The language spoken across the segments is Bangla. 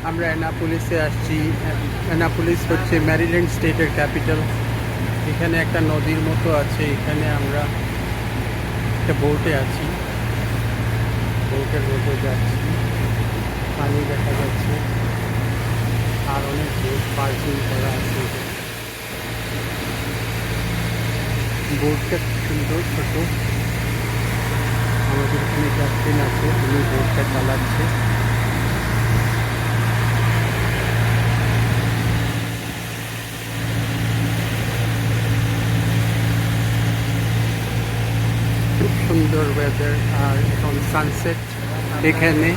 আমরা অ্যানাপোলিসে আসছি। অ্যানাপোলিস হচ্ছে ম্যারিল্যান্ড স্টেটের ক্যাপিটাল। এখানে একটা নদীর মতো আছে, এখানে আমরা একটা বোটে আছি, বোটের মধ্যে যাচ্ছি। পানি দেখা যাচ্ছে আর অনেক বোট পার্কিং করা আছে। বোটটা খুব সুন্দর, ছোট। আমাদের এখানে ক্যাপ্টেন আছে, উনি বোটটা চালাচ্ছে। খুব সুন্দর ওয়েদার। আর এখন সানসেট, এখানে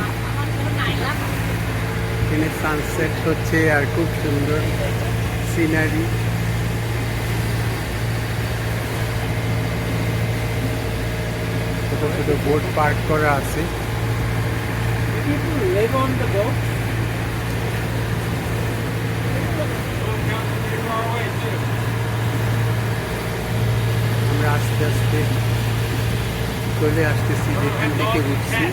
এখানে সানসেট হচ্ছে আর খুব সুন্দর সিনারি। ছোট ছোট বোট পার্ক করা আছে। People live on the boat. আমরা আস্তে আস্তে চলে আসতেছি যেখান থেকে উঠছি।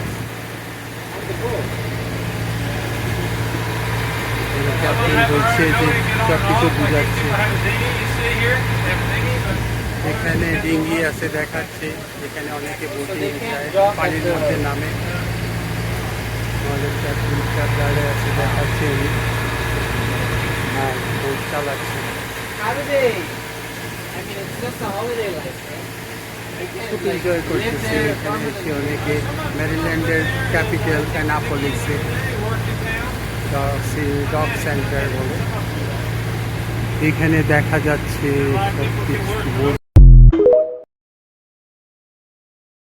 ক্যাপ্টেন বলছে যে সব কিছু বুঝাচ্ছে। এখানে ডিঙ্গি আছে দেখাচ্ছে, এখানে অনেকে বোটিং যায়, পানির মধ্যে নামে। আমাদের ক্যাপ্টেন দাঁড়িয়ে আছে, দেখাচ্ছে উনি আর বোট চালাচ্ছে। How do they? I mean, it's just a holiday life, right? They can't, খুব like, এনজয় live করতেছে there, এখানে farm এসে their- অনেকে। ম্যারিল্যান্ডের ক্যাপিটাল অ্যানাপোলিসে ডগ সেন্টার বলে। এখানে দেখা যাচ্ছে সব কিছু